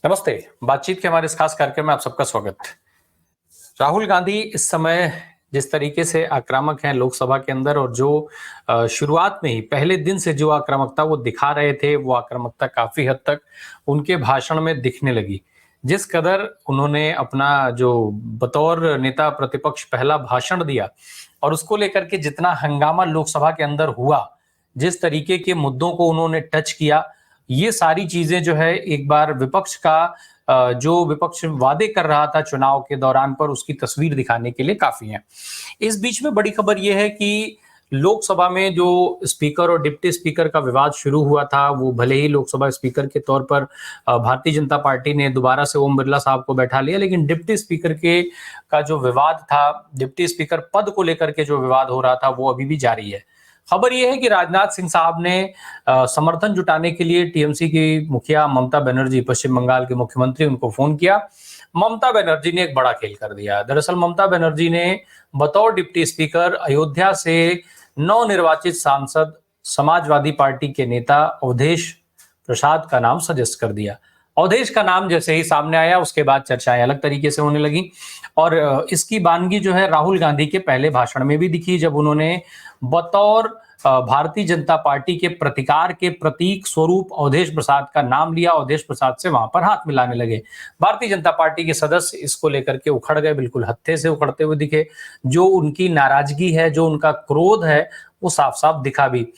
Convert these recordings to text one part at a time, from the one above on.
नमस्ते। बातचीत के हमारे इस खास कार्यक्रम में आप सबका स्वागत। राहुल गांधी इस समय जिस तरीके से आक्रामक हैं लोकसभा के अंदर और जो शुरुआत में ही पहले दिन से जो आक्रामकता वो दिखा रहे थे, वो आक्रामकता काफी हद तक उनके भाषण में दिखने लगी। जिस कदर उन्होंने अपना जो बतौर नेता प्रतिपक्ष पहला भाषण दिया और उसको लेकर के जितना हंगामा लोकसभा के अंदर हुआ, जिस तरीके के मुद्दों को उन्होंने टच किया, ये सारी चीजें जो है एक बार विपक्ष का जो विपक्ष वादे कर रहा था चुनाव के दौरान पर उसकी तस्वीर दिखाने के लिए काफी है। इस बीच में बड़ी खबर यह है कि लोकसभा में जो स्पीकर और डिप्टी स्पीकर का विवाद शुरू हुआ था, वो भले ही लोकसभा स्पीकर के तौर पर भारतीय जनता पार्टी ने दोबारा से ओम बिरला साहब को बैठा लिया, लेकिन डिप्टी स्पीकर के का जो विवाद था, डिप्टी स्पीकर पद को लेकर के जो विवाद हो रहा था, वो अभी भी जारी है। खबर यह है कि राजनाथ सिंह साहब ने समर्थन जुटाने के लिए टीएमसी की मुखिया ममता बनर्जी, पश्चिम बंगाल के मुख्यमंत्री, उनको फोन किया। ममता बनर्जी ने एक बड़ा खेल कर दिया। दरअसल ममता बनर्जी ने बतौर डिप्टी स्पीकर अयोध्या से नवनिर्वाचित सांसद समाजवादी पार्टी के नेता अवधेश प्रसाद का नाम सजेस्ट कर दिया। अवधेश का नाम जैसे ही सामने आया, उसके बाद चर्चाएं अलग तरीके से होने लगी और इसकी बानगी जो है राहुल गांधी के पहले भाषण में भी दिखी, जब उन्होंने बतौर भारतीय जनता पार्टी के प्रतिकार के प्रतीक स्वरूप अवधेश प्रसाद का नाम लिया। अवधेश प्रसाद से वहां पर हाथ मिलाने लगे। भारतीय जनता पार्टी के सदस्य इसको लेकर के उखड़ गए, बिल्कुल हत्थे से उखड़ते हुए दिखे। जो उनकी नाराजगी है, जो उनका क्रोध है, वो साफ साफ दिखा भी।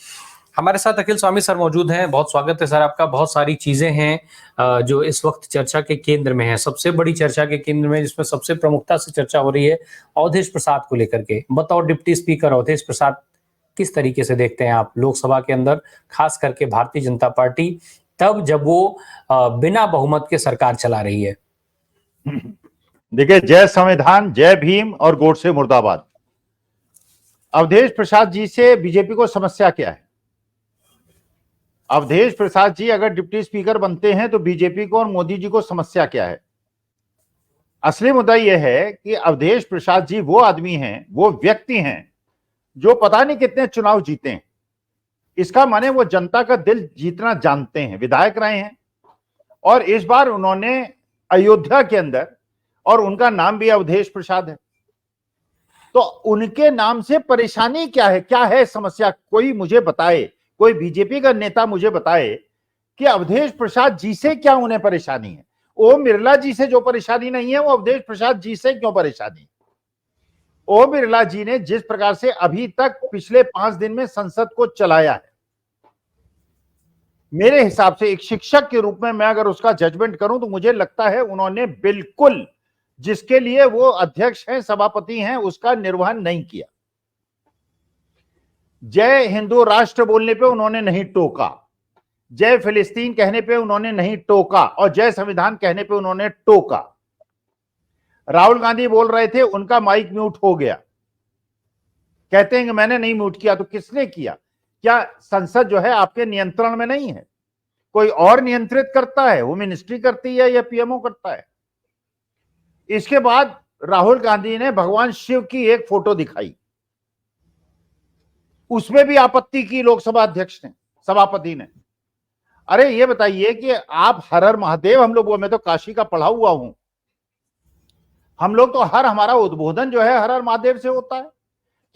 हमारे साथ अखिल स्वामी सर मौजूद हैं। बहुत स्वागत है सर आपका। बहुत सारी चीजें हैं जो इस वक्त चर्चा के केंद्र में है। सबसे बड़ी चर्चा के केंद्र में, जिसमें सबसे प्रमुखता से चर्चा हो रही है, अवधेश प्रसाद को लेकर के। बतौर डिप्टी स्पीकर अवधेश प्रसाद किस तरीके से देखते हैं आप लोकसभा के अंदर, खास करके भारतीय जनता पार्टी तब जब वो बिना बहुमत के सरकार चला रही है? देखिए, जय संविधान, जय भीम और गोडसे मुर्दाबाद। अवधेश प्रसाद जी से बीजेपी को समस्या क्या है? अवधेश प्रसाद जी अगर डिप्टी स्पीकर बनते हैं तो बीजेपी को और मोदी जी को समस्या क्या है? असली मुद्दा यह है कि अवधेश प्रसाद जी वो आदमी हैं, वो व्यक्ति हैं जो पता नहीं कितने चुनाव जीते हैं। इसका माने वो जनता का दिल जीतना जानते हैं। विधायक रहे हैं और इस बार उन्होंने अयोध्या के अंदर, और उनका नाम भी अवधेश प्रसाद है, तो उनके नाम से परेशानी क्या है? क्या है समस्या? कोई मुझे बताए, कोई बीजेपी का नेता मुझे बताए कि अवधेश प्रसाद जी से क्या उन्हें परेशानी है। ओम बिरला जी से जो परेशानी नहीं है, वो अवधेश प्रसाद जी से क्यों परेशानी? ओम बिरला जी ने जिस प्रकार से अभी तक पिछले 5 दिन में संसद को चलाया है, मेरे हिसाब से एक शिक्षक के रूप में मैं अगर उसका जजमेंट करूं तो मुझे लगता है उन्होंने बिल्कुल जिसके लिए वो अध्यक्ष हैं, सभापति हैं, उसका निर्वहन नहीं किया। जय हिंदू राष्ट्र बोलने पे उन्होंने नहीं टोका, जय फिलिस्तीन कहने पे उन्होंने नहीं टोका, और जय संविधान कहने पे उन्होंने टोका। राहुल गांधी बोल रहे थे, उनका माइक म्यूट हो गया। कहते हैं कि मैंने नहीं म्यूट किया, तो किसने किया? क्या संसद जो है आपके नियंत्रण में नहीं है? कोई और नियंत्रित करता है? वो मिनिस्ट्री करती है या पीएमओ करता है? इसके बाद राहुल गांधी ने भगवान शिव की एक फोटो दिखाई, उसमें भी आपत्ति की लोकसभा अध्यक्ष ने, सभापति ने। अरे ये बताइए कि आप हर हर महादेव, हम लोग, मैं तो काशी का पढ़ा हुआ हूं, हम लोग तो हमारा उद्बोधन जो है हर हर महादेव से होता है।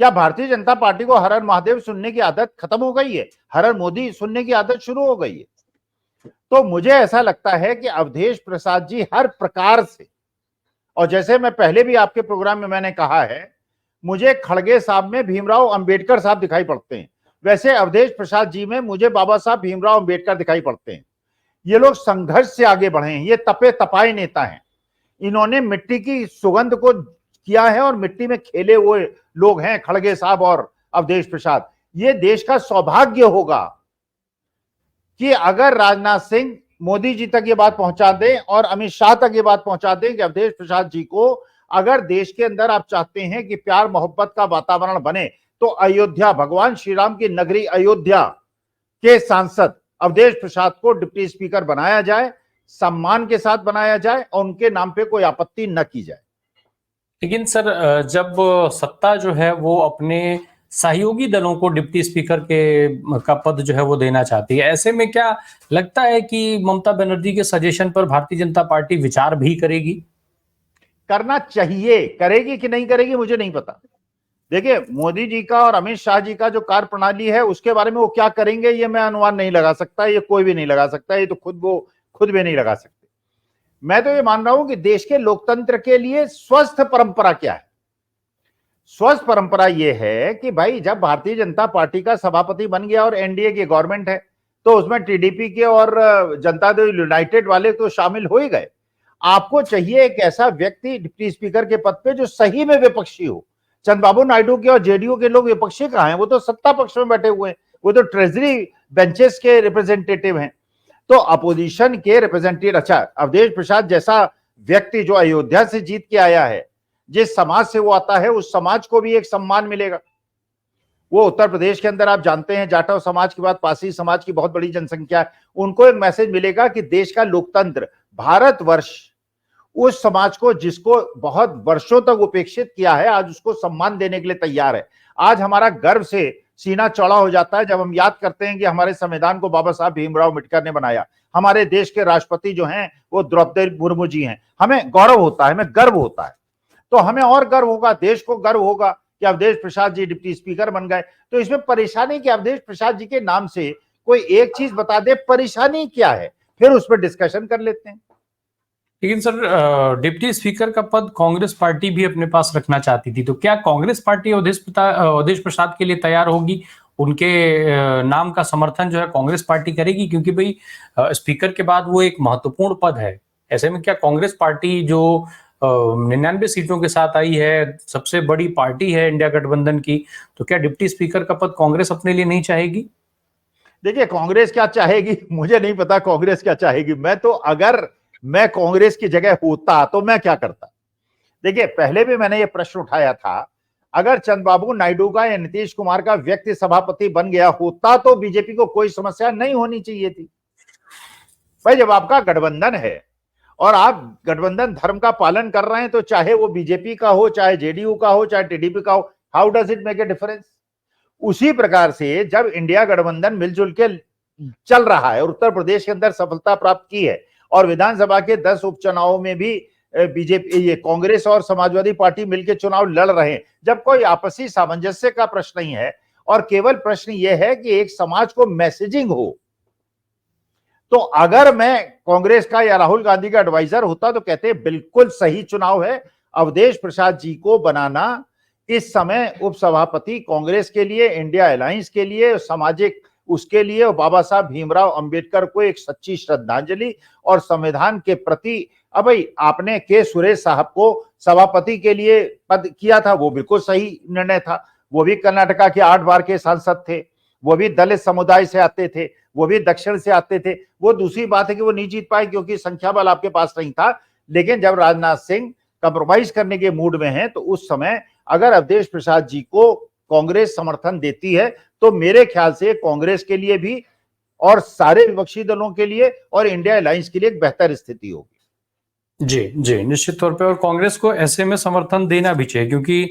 क्या भारतीय जनता पार्टी को हर हर महादेव सुनने की आदत खत्म हो गई है? हर हर मोदी सुनने की आदत शुरू हो गई है? तो मुझे ऐसा लगता है कि अवधेश प्रसाद जी हर प्रकार से, और जैसे मैं पहले भी आपके प्रोग्राम में मैंने कहा है, मुझे खड़गे साहब में भीमराव अंबेडकर साहब दिखाई पड़ते हैं, वैसे अवधेश प्रसाद जी में मुझे बाबा साहब भीमराव अंबेडकर दिखाई पड़ते हैं। ये लोग संघर्ष से आगे बढ़े हैं, ये तपे तपाए नेता हैं। इन्होंने मिट्टी की सुगंध को किया है और मिट्टी में खेले हुए लोग हैं खड़गे साहब और अवधेश प्रसाद। ये देश का सौभाग्य होगा कि अगर राजनाथ सिंह मोदी जी तक ये बात पहुंचा दें और अमित शाह तक ये बात पहुंचा दें कि अवधेश प्रसाद जी को, अगर देश के अंदर आप चाहते हैं कि प्यार मोहब्बत का वातावरण बने, तो अयोध्या, भगवान श्री राम की नगरी अयोध्या के सांसद अवधेश प्रसाद को डिप्टी स्पीकर बनाया जाए, सम्मान के साथ बनाया जाए और उनके नाम पे कोई आपत्ति न की जाए। लेकिन सर, जब सत्ता जो है वो अपने सहयोगी दलों को डिप्टी स्पीकर के का पद जो है वो देना चाहती है। ऐसे में क्या लगता है कि ममता बनर्जी के सजेशन पर भारतीय जनता पार्टी विचार भी करेगी? करना चाहिए, करेगी कि नहीं करेगी मुझे नहीं पता। देखिए, मोदी जी का और अमित शाह जी का जो कार्य प्रणाली है उसके बारे में वो क्या करेंगे ये मैं अनुमान नहीं लगा सकता, ये कोई भी नहीं लगा सकता, ये तो वो खुद भी नहीं लगा सकते। मैं तो ये मान रहा हूं कि देश के लोकतंत्र के लिए स्वस्थ परंपरा क्या है। स्वस्थ परंपरा ये है कि भाई जब भारतीय जनता पार्टी का सभापति बन गया और एनडीए की गवर्नमेंट है तो उसमें टीडीपी के और जनता दल यूनाइटेड वाले तो शामिल हो ही गए। आपको चाहिए एक ऐसा व्यक्ति डिप्टी स्पीकर के पद पे जो सही में विपक्षी हो। चंद्रबाबू नायडू के और जेडीयू के लोग विपक्षी कहां हैं, वो तो सत्ता पक्ष में बैठे हुए हैं, वो तो ट्रेजरी बेंचेस के रिप्रेजेंटेटिव हैं। तो अपोजिशन के रिप्रेजेंटेटिव, अच्छा अवधेश प्रसाद जैसा व्यक्ति जो अयोध्या से जीत के आया है, जिस समाज से वो आता है उस समाज को भी एक सम्मान मिलेगा। वो उत्तर प्रदेश के अंदर आप जानते हैं जाटव समाज के बाद पासी समाज की बहुत बड़ी जनसंख्या है, उनको एक मैसेज मिलेगा कि देश का लोकतंत्र भारतवर्ष उस समाज को जिसको बहुत वर्षों तक उपेक्षित किया है आज उसको सम्मान देने के लिए तैयार है। आज हमारा गर्व से सीना चौड़ा हो जाता है जब हम याद करते हैं कि हमारे संविधान को बाबा साहब भीमराव अम्बेडकर ने बनाया, हमारे देश के राष्ट्रपति जो हैं वो द्रौपदी मुर्मू जी हैं। हमें गौरव होता है, हमें गर्व होता है। तो हमें और गर्व होगा, देश को गर्व होगा कि अवधेश प्रसाद जी डिप्टी स्पीकर बन गए। तो इसमें परेशानी कि अवधेश प्रसाद जी के नाम से कोई एक चीज बता दे, परेशानी क्या है, फिर उस पर डिस्कशन कर लेते हैं। लेकिन सर डिप्टी स्पीकर का पद कांग्रेस पार्टी भी अपने पास रखना चाहती थी, तो क्या कांग्रेस पार्टी अवधेश प्रसाद के लिए तैयार होगी? उनके नाम का समर्थन जो है कांग्रेस पार्टी करेगी? क्योंकि भाई स्पीकर के बाद वो एक महत्वपूर्ण पद है। ऐसे में क्या कांग्रेस पार्टी जो 99 सीटों के साथ आई है, सबसे बड़ी पार्टी है इंडिया गठबंधन की, तो क्या डिप्टी स्पीकर का पद कांग्रेस अपने लिए नहीं चाहेगी? देखिए, कांग्रेस क्या चाहेगी मुझे नहीं पता, कांग्रेस क्या चाहेगी। मैं तो अगर मैं कांग्रेस की जगह होता तो मैं क्या करता। देखिए, पहले भी मैंने ये प्रश्न उठाया था, अगर चंद्रबाबू नायडू का या नीतीश कुमार का व्यक्ति सभापति बन गया होता तो बीजेपी को कोई समस्या नहीं होनी चाहिए थी। भाई जब आपका गठबंधन है और आप गठबंधन धर्म का पालन कर रहे हैं तो चाहे वो बीजेपी का हो, चाहे जेडीयू का हो, चाहे टीडीपी का हो, how does it make a difference. उसी प्रकार से जब इंडिया गठबंधन मिलजुल के चल रहा है और उत्तर प्रदेश के अंदर सफलता प्राप्त की है और विधानसभा के 10 उपचुनावों में भी बीजेपी, ये कांग्रेस और समाजवादी पार्टी मिलकर चुनाव लड़ रहे हैं, जब कोई आपसी सामंजस्य का प्रश्न नहीं है और केवल प्रश्न यह है कि एक समाज को मैसेजिंग हो, तो अगर मैं कांग्रेस का या राहुल गांधी का एडवाइजर होता तो कहते बिल्कुल सही चुनाव है, अवधेश प्रसाद जी को बनाना इस समय उपसभापति कांग्रेस के लिए, इंडिया अलायंस के लिए, सामाजिक उसके लिए और बाबा साहब भीमराव अंबेडकर को एक सच्ची श्रद्धांजलि और संविधान के प्रति। अब भाई आपने के सुरेश साहब को सभापति के लिए पद किया था, वो बिल्कुल सही निर्णय था। वो भी कर्नाटका के 8 बार के सांसद थे, वो भी दलित समुदाय से आते थे, वो भी दक्षिण से आते थे। वो दूसरी बात है कि वो नहीं जीत पाए क्योंकि संख्या बल आपके पास नहीं था, लेकिन जब राजनाथ सिंह कंप्रोमाइज करने के मूड में हैं तो उस समय अगर अवधेश प्रसाद जी को कांग्रेस समर्थन देती है तो मेरे ख्याल से कांग्रेस के लिए भी और सारे विपक्षी दलों के लिए और इंडिया अलायंस के लिए एक बेहतर स्थिति होगी। जी जी, निश्चित तौर पे। और कांग्रेस को ऐसे में समर्थन देना भी चाहिए क्योंकि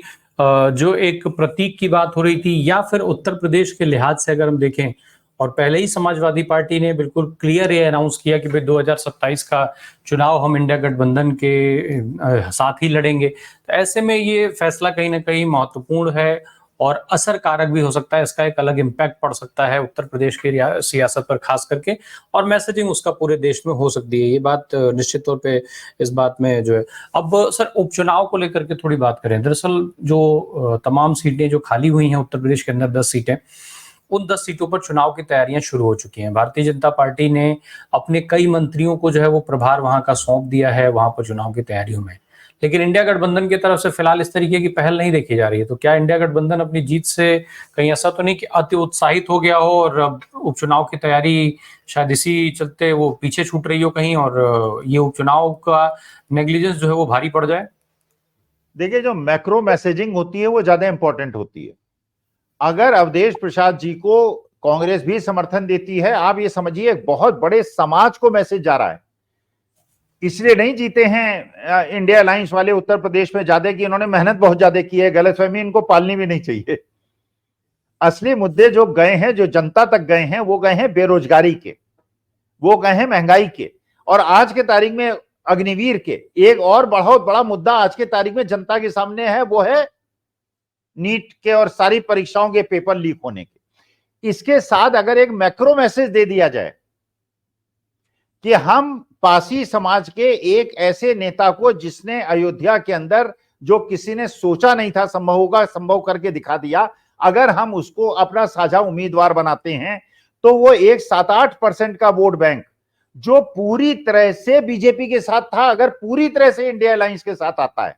जो एक प्रतीक की बात हो रही थी, या फिर उत्तर प्रदेश के लिहाज से अगर हम देखें, और पहले ही समाजवादी पार्टी ने बिल्कुल क्लियर ये अनाउंस किया कि भाई 2027 का चुनाव हम इंडिया गठबंधन के साथ ही लड़ेंगे। तो ऐसे में ये फैसला कहीं ना कहीं महत्वपूर्ण है और असरकारक भी हो सकता है। इसका एक अलग इम्पैक्ट पड़ सकता है उत्तर प्रदेश की सियासत पर खास करके, और मैसेजिंग उसका पूरे देश में हो सकती है। ये बात निश्चित तौर पे इस बात में जो है। अब सर उपचुनाव को लेकर के थोड़ी बात करें। दरअसल जो तमाम सीटें जो खाली हुई हैं उत्तर प्रदेश के अंदर 10 सीटें, उन 10 सीटों पर चुनाव की तैयारियां शुरू हो चुकी हैं। भारतीय जनता पार्टी ने अपने कई मंत्रियों को जो है वो प्रभार वहां का सौंप दिया है वहां पर चुनाव की तैयारियों में। लेकिन इंडिया गठबंधन की तरफ से फिलहाल इस तरीके की पहल नहीं देखी जा रही है। तो क्या इंडिया गठबंधन अपनी जीत से कहीं ऐसा तो नहीं कि अति उत्साहित हो गया हो और अब उपचुनाव की तैयारी शायद इसी चलते वो पीछे छूट रही हो कहीं, और ये उपचुनाव का नेग्लिजेंस जो है वो भारी पड़ जाए? देखिए, जो मैक्रो मैसेजिंग होती है वो ज्यादा इंपॉर्टेंट होती है। अगर अवधेश प्रसाद जी को कांग्रेस भी समर्थन देती है, आप ये समझिए एक बहुत बड़े समाज को मैसेज जा रहा है। इसलिए नहीं जीते हैं इंडिया अलायंस वाले उत्तर प्रदेश में ज्यादा कि इन्होंने मेहनत बहुत ज्यादा की है, गलतफहमी इनको पालनी भी नहीं चाहिए। असली मुद्दे जो गए हैं, जो जनता तक गए हैं, वो गए हैं बेरोजगारी के, वो गए हैं महंगाई के, और आज के तारीख में अग्निवीर के। एक और बहुत बड़ा मुद्दा आज के तारीख में जनता के सामने है, वो है नीट के और सारी परीक्षाओं के पेपर लीक होने के। इसके साथ अगर एक मैक्रो मैसेज दे दिया जाए कि हम पासी समाज के एक ऐसे नेता को, जिसने अयोध्या के अंदर जो किसी ने सोचा नहीं था संभव होगा, संभव करके दिखा दिया, अगर हम उसको अपना साझा उम्मीदवार बनाते हैं तो वो एक 7-8% का वोट बैंक जो पूरी तरह से बीजेपी के साथ था, अगर पूरी तरह से इंडिया अलायंस के साथ आता है,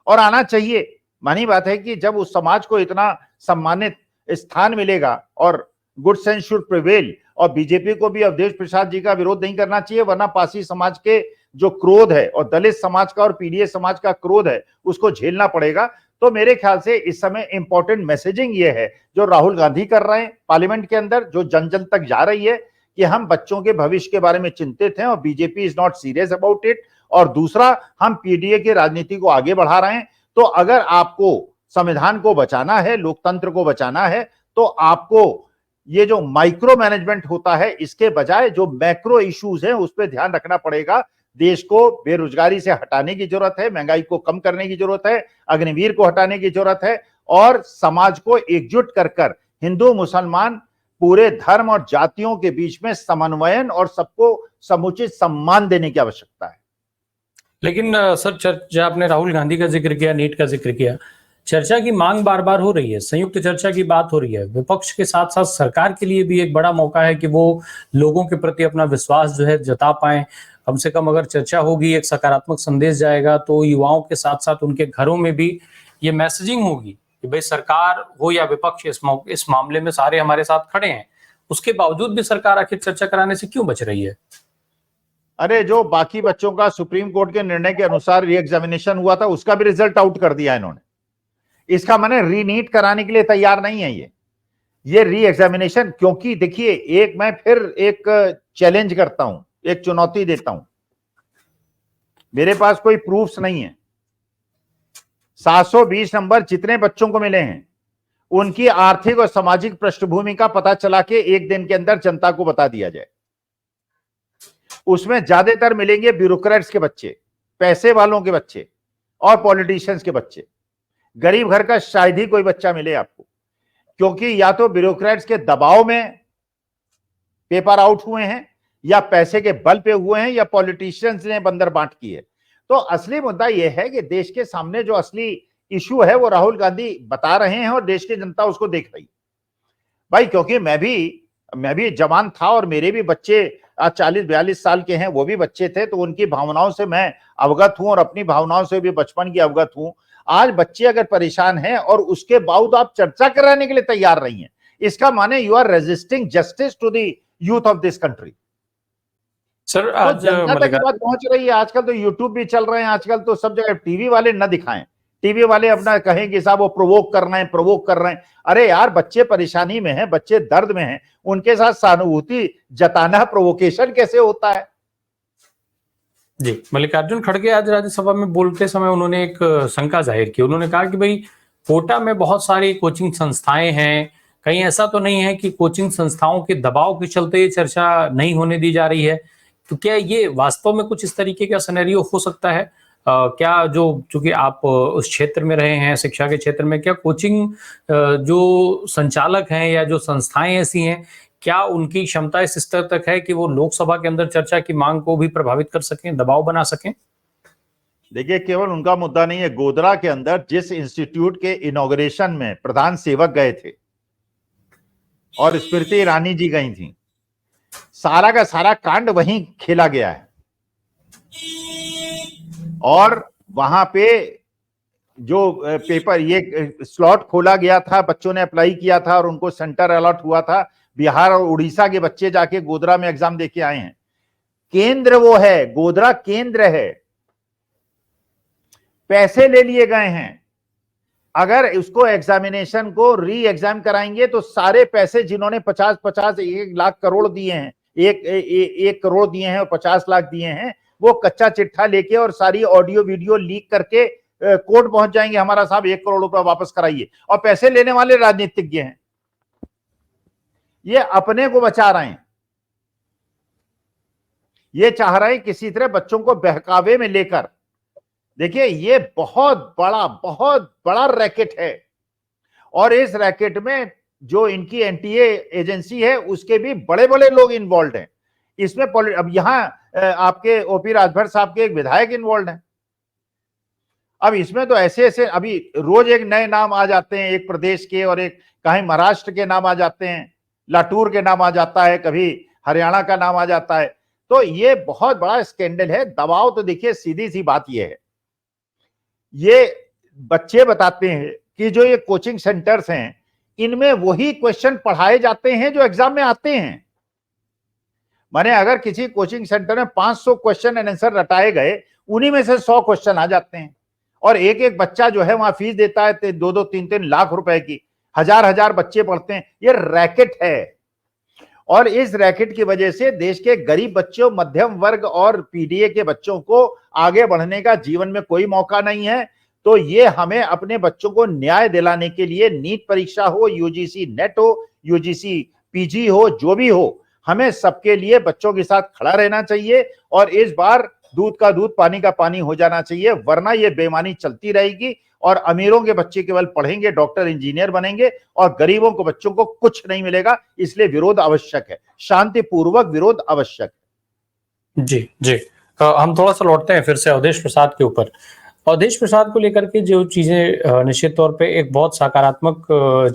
और आना चाहिए। मानी बात है कि जब उस समाज को इतना सम्मानित स्थान मिलेगा, और गुड सेंस शुड प्रिवेल, और बीजेपी को भी अवधेश प्रसाद जी का विरोध नहीं करना चाहिए, वरना पासी समाज के जो क्रोध है और दलित समाज का और पीडीए समाज का क्रोध है उसको झेलना पड़ेगा। तो मेरे ख्याल से इस समय इंपॉर्टेंट मैसेजिंग ये है जो राहुल गांधी कर रहे हैं पार्लियामेंट के अंदर, जो जन जन तक जा रही है कि हम बच्चों के भविष्य के बारे में चिंतित हैं और BJP is not serious about it. और दूसरा, हम पीडीए की राजनीति को आगे बढ़ा रहे हैं। तो अगर आपको संविधान को बचाना है, लोकतंत्र को बचाना है, तो आपको ये जो माइक्रो मैनेजमेंट होता है इसके बजाय जो मैक्रो इश्यूज हैं उस पर ध्यान रखना पड़ेगा। देश को बेरोजगारी से हटाने की जरूरत है, महंगाई को कम करने की जरूरत है, अग्निवीर को हटाने की जरूरत है, और समाज को एकजुट कर कर हिंदू मुसलमान पूरे धर्म और जातियों के बीच में समन्वयन और सबको समुचित सम्मान देने की आवश्यकता है। लेकिन सर, चर्चा, आपने राहुल गांधी का जिक्र किया, नीट का जिक्र किया, चर्चा की मांग बार बार हो रही है, संयुक्त चर्चा की बात हो रही है। विपक्ष के साथ साथ सरकार के लिए भी एक बड़ा मौका है कि वो लोगों के प्रति अपना विश्वास जो है जता पाए। कम से कम अगर चर्चा होगी, एक सकारात्मक संदेश जाएगा, तो युवाओं के साथ साथ उनके घरों में भी ये मैसेजिंग होगी कि भाई सरकार हो या विपक्ष, इस मामले में सारे हमारे साथ खड़े हैं। उसके बावजूद भी सरकार आखिर चर्चा कराने से क्यों बच रही है? अरे, जो बाकी बच्चों का सुप्रीम कोर्ट के निर्णय के अनुसार री एग्जामिनेशन हुआ था उसका भी रिजल्ट आउट कर दिया इन्होंने। इसका माने रीनीट कराने के लिए तैयार नहीं है ये री एग्जामिनेशन। क्योंकि देखिए, एक मैं फिर एक चैलेंज करता हूं, एक चुनौती देता हूं। मेरे पास कोई प्रूफ्स नहीं है। 720 नंबर जितने बच्चों को मिले हैं उनकी आर्थिक और सामाजिक पृष्ठभूमि का पता चला के एक दिन के अंदर जनता को बता दिया जाए। उसमें ज्यादातर मिलेंगे ब्यूरोक्रेट्स के बच्चे, पैसे वालों के बच्चे और पॉलिटिशियंस के बच्चे। गरीब घर का शायद ही कोई बच्चा मिले आपको, क्योंकि या तो ब्यूरोक्रेट्स के दबाव में पेपर आउट हुए हैं, या पैसे के बल पे हुए हैं, या पॉलिटिशियंस ने बंदर बांट की है। तो असली मुद्दा यह है कि देश के सामने जो असली इशू है वो राहुल गांधी बता रहे हैं और देश की जनता उसको देख रही है भाई। क्योंकि मैं भी जवान था और मेरे भी बच्चे आज 40-42 साल के हैं, वो भी बच्चे थे, तो उनकी भावनाओं से मैं अवगत हूं और अपनी भावनाओं से भी बचपन की अवगत हूं। आज बच्चे अगर परेशान हैं और उसके बावजूद आप चर्चा कराने के लिए तैयार नहीं है, इसका माने you are resisting justice to the youth of this country. Sir, तो आज जनता तक ये बात पहुंच रही है। आजकल तो यूट्यूब भी चल रहे हैं, आजकल तो सब जगह। टीवी वाले न दिखाएं, टीवी वाले अपना कहें कि साहब वो प्रोवोक कर रहे हैं। अरे यार, बच्चे परेशानी में हैं, बच्चे दर्द में हैं, उनके साथ सहानुभूति जताना प्रोवोकेशन कैसे होता है? जी, मल्लिकार्जुन खड़गे आज राज्यसभा में बोलते समय उन्होंने एक शंका जाहिर की। उन्होंने कहा कि भाई कोटा में बहुत सारी कोचिंग संस्थाएं हैं, कहीं ऐसा तो नहीं है कि कोचिंग संस्थाओं के दबाव के चलते ये चर्चा नहीं होने दी जा रही है। तो क्या ये वास्तव में कुछ इस तरीके का सिनेरियो हो सकता है? क्या जो, चूंकि आप उस क्षेत्र में रहे हैं, शिक्षा के क्षेत्र में, क्या कोचिंग जो संचालक हैं या जो संस्थाएं ऐसी हैं, क्या उनकी क्षमता इस स्तर तक है कि वो लोकसभा के अंदर चर्चा की मांग को भी प्रभावित कर सकें, दबाव बना सकें? देखिए, केवल उनका मुद्दा नहीं है। गोधरा के अंदर जिस इंस्टीट्यूट के इनॉग्रेशन में प्रधान सेवक गए थे और स्मृति ईरानी जी गई थी, सारा का सारा कांड वहीं खेला गया है। और वहां पे जो पेपर, ये स्लॉट खोला गया था, बच्चों ने अप्लाई किया था और उनको सेंटर अलॉट हुआ था। बिहार और उड़ीसा के बच्चे जाके गोधरा में एग्जाम देके आए हैं। केंद्र वो है, गोधरा केंद्र है, पैसे ले लिए गए हैं। अगर उसको एग्जामिनेशन को री एग्जाम कराएंगे तो सारे पैसे जिन्होंने 50-50 1 लाख करोड़ दिए हैं, एक करोड़ दिए हैं और 50 लाख दिए हैं, वो कच्चा चिट्ठा लेके और सारी ऑडियो वीडियो लीक करके कोर्ट पहुंच जाएंगे, हमारा साहब 1 करोड़ रुपया वापस कराइए। और पैसे लेने वाले राजनीतिज्ञ हैं। ये अपने को बचा रहे हैं। ये चाह रहे हैं किसी तरह बच्चों को बहकावे में लेकर। देखिए ये बहुत बड़ा रैकेट है, और इस रैकेट में जो इनकी एनटीए एजेंसी है उसके भी बड़े बड़े लोग इन्वॉल्व हैं इसमें। अब यहां आपके ओपी राजभर साहब के एक विधायक इन्वॉल्व हैं। अब इसमें तो ऐसे ऐसे अभी रोज एक नए नाम आ जाते हैं, एक प्रदेश के और एक कहीं महाराष्ट्र के नाम आ जाते हैं, लातूर के नाम आ जाता है, कभी हरियाणा का नाम आ जाता है। तो ये बहुत बड़ा स्कैंडल है। दबाव तो देखिए सीधी सी बात ये है, ये बच्चे बताते हैं कि जो ये कोचिंग सेंटर्स हैं इनमें वही क्वेश्चन पढ़ाए जाते हैं जो एग्जाम में आते हैं। माने अगर किसी कोचिंग सेंटर में 500 क्वेश्चन एंड आंसर रटाए गए, उन्हीं में से 100 क्वेश्चन आ जाते हैं, और एक एक बच्चा जो है वहां फीस देता है 2-2 3-3 लाख रुपए की, हजार बच्चे पढ़ते हैं। ये रैकेट है, और इस रैकेट की वजह से देश के गरीब बच्चों, मध्यम वर्ग और पीडीए के बच्चों को आगे बढ़ने का जीवन में कोई मौका नहीं है। तो ये हमें अपने बच्चों को न्याय दिलाने के लिए नीट परीक्षा हो, यूजीसी नेट हो, यूजीसी पीजी हो, जो भी हो, हमें सबके लिए बच्चों के साथ खड़ा रहना चाहिए। और इस बार दूध का दूध पानी का पानी हो जाना चाहिए, वरना ये बेईमानी चलती रहेगी और अमीरों के बच्चे केवल पढ़ेंगे, डॉक्टर इंजीनियर बनेंगे, और गरीबों को बच्चों को कुछ नहीं मिलेगा। इसलिए विरोध आवश्यक है, शांतिपूर्वक विरोध आवश्यक है। जी जी। हम थोड़ा सा लौटते हैं फिर से अवधेश प्रसाद के ऊपर। अवधेश प्रसाद को लेकर के जो चीजें निश्चित तौर पे एक बहुत सकारात्मक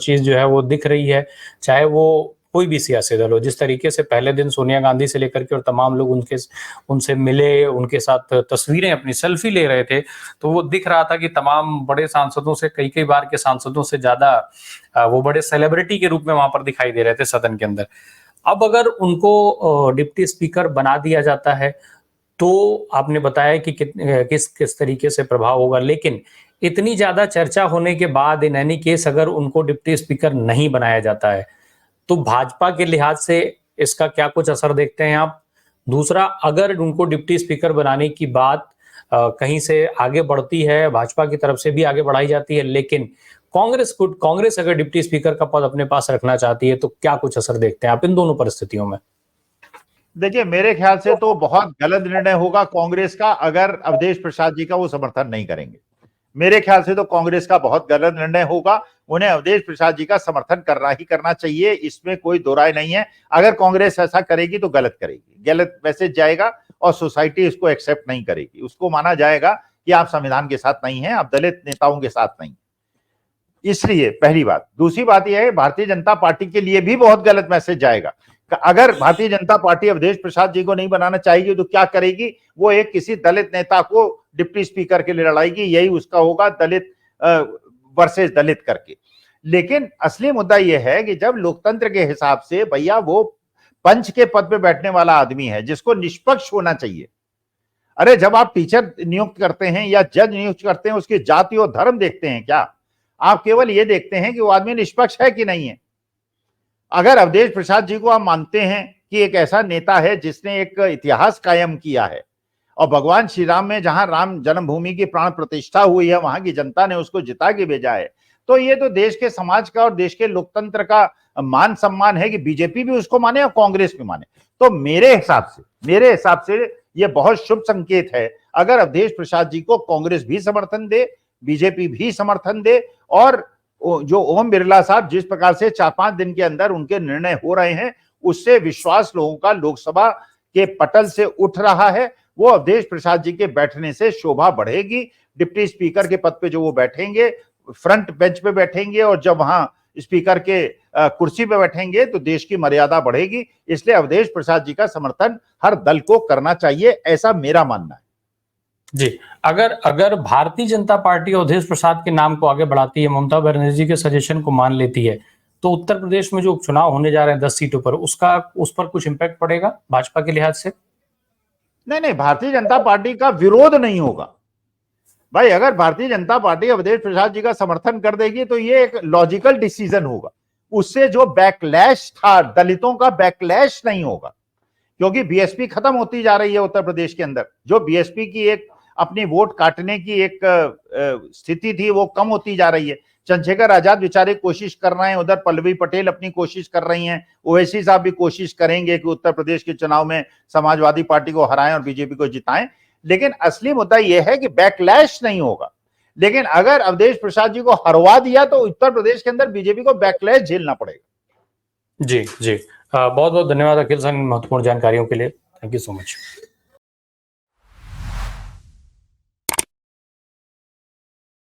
चीज जो है वो दिख रही है, चाहे वो कोई भी सियासी दल हो। जिस तरीके से पहले दिन सोनिया गांधी से लेकर के और तमाम लोग उनसे मिले, उनके साथ तस्वीरें अपनी सेल्फी ले रहे थे, तो वो दिख रहा था कि तमाम बड़े सांसदों से, कई बार के सांसदों से ज्यादा वो बड़े सेलिब्रिटी के रूप में वहां पर दिखाई दे रहे थे सदन के अंदर। अब अगर उनको डिप्टी स्पीकर बना दिया जाता है तो आपने बताया कि किस किस तरीके से प्रभाव होगा, लेकिन इतनी ज्यादा चर्चा होने के बाद इन एनी केस अगर उनको डिप्टी स्पीकर नहीं बनाया जाता है तो भाजपा के लिहाज से इसका क्या कुछ असर देखते हैं आप? दूसरा, अगर उनको डिप्टी स्पीकर बनाने की बात कहीं से आगे बढ़ती है, भाजपा की तरफ से भी आगे बढ़ाई जाती है, लेकिन कांग्रेस अगर डिप्टी स्पीकर का पद अपने पास रखना चाहती है तो क्या कुछ असर देखते हैं आप इन दोनों परिस्थितियों में? देखिए मेरे ख्याल से तो बहुत गलत निर्णय होगा कांग्रेस का अगर अवधेश प्रसाद जी का वो समर्थन नहीं करेंगे। मेरे ख्याल से तो कांग्रेस का बहुत गलत निर्णय होगा। उन्हें अवधेश प्रसाद जी का समर्थन करना ही करना चाहिए, इसमें कोई दो राय नहीं है। अगर कांग्रेस ऐसा करेगी तो गलत करेगी, गलत मैसेज जाएगा और सोसाइटी इसको एक्सेप्ट नहीं करेगी। उसको माना जाएगा कि आप संविधान के साथ नहीं है, आप दलित नेताओं के साथ नहीं। इसलिए पहली बात। दूसरी बात यह है, भारतीय जनता पार्टी के लिए भी बहुत गलत मैसेज जाएगा। अगर भारतीय जनता पार्टी अवधेश प्रसाद जी को नहीं बनाना चाहेगी तो क्या करेगी? वो एक किसी दलित नेता को डिप्टी स्पीकर के लिए लड़ाएगी, यही उसका होगा, दलित वर्सेस दलित करके। लेकिन असली मुद्दा यह है कि जब लोकतंत्र के हिसाब से भैया वो पंच के पद पे बैठने वाला आदमी है जिसको निष्पक्ष होना चाहिए। अरे जब आप टीचर नियुक्त करते हैं या जज नियुक्त करते हैं, उसकी जाति और धर्म देखते हैं क्या? आप केवल ये देखते हैं कि वो आदमी निष्पक्ष है कि नहीं है। अगर अवधेश प्रसाद जी को आप मानते हैं कि एक ऐसा नेता है जिसने एक इतिहास कायम किया है, और भगवान श्री राम में जहां राम जन्मभूमि की प्राण प्रतिष्ठा हुई है वहां की जनता ने उसको जिता के भेजा है, तो ये तो देश के समाज का और देश के लोकतंत्र का मान सम्मान है कि बीजेपी भी उसको माने और कांग्रेस भी माने। तो मेरे हिसाब से ये बहुत शुभ संकेत है अगर अवधेश प्रसाद जी को कांग्रेस भी समर्थन दे, बीजेपी भी समर्थन दे, और जो ओम बिरला साहब जिस प्रकार से 4-5 दिन के अंदर उनके निर्णय हो रहे हैं, उससे विश्वास लोगों का लोकसभा के पटल से उठ रहा है। वो अवधेश प्रसाद जी के बैठने से शोभा बढ़ेगी। डिप्टी स्पीकर के पद पे जो वो बैठेंगे, फ्रंट बेंच पे बैठेंगे, और जब वहां स्पीकर के कुर्सी पे बैठेंगे तो देश की मर्यादा बढ़ेगी। इसलिए अवधेश प्रसाद जी का समर्थन हर दल को करना चाहिए, ऐसा मेरा मानना है। जी, अगर भारतीय जनता पार्टी अवधेश प्रसाद के नाम को आगे बढ़ाती है, ममता बनर्जी के सजेशन को मान लेती है, तो उत्तर प्रदेश में जो उपचुनाव होने जा रहे हैं 10 सीटों पर, उस पर कुछ इंपैक्ट पड़ेगा भाजपा के लिहाज से? नहीं, भारतीय जनता पार्टी का विरोध नहीं होगा भाई। अगर भारतीय जनता पार्टी अवधेश प्रसाद जी का समर्थन कर देगी तो ये एक लॉजिकल डिसीजन होगा। उससे जो बैकलैश था, दलितों का बैकलैश नहीं होगा, क्योंकि बीएसपी खत्म होती जा रही है उत्तर प्रदेश के अंदर। जो बीएसपी की एक अपनी वोट काटने की एक स्थिति थी वो कम होती जा रही है। चंद्रशेखर आजाद बेचारे कोशिश कर रहे हैं, उधर पल्लवी पटेल अपनी कोशिश कर रही हैं, ओवैसी साहब भी कोशिश करेंगे कि उत्तर प्रदेश के चुनाव में समाजवादी पार्टी को हराएं और बीजेपी को जिताएं। लेकिन असली मुद्दा यह है कि बैकलैश नहीं होगा। लेकिन अगर अवधेश प्रसाद जी को हरवा दिया तो उत्तर प्रदेश के अंदर बीजेपी को बैकलैश झेलना पड़ेगा। जी जी, बहुत बहुत धन्यवाद अखिल सर इन महत्वपूर्ण जानकारियों के लिए। Thank you so much.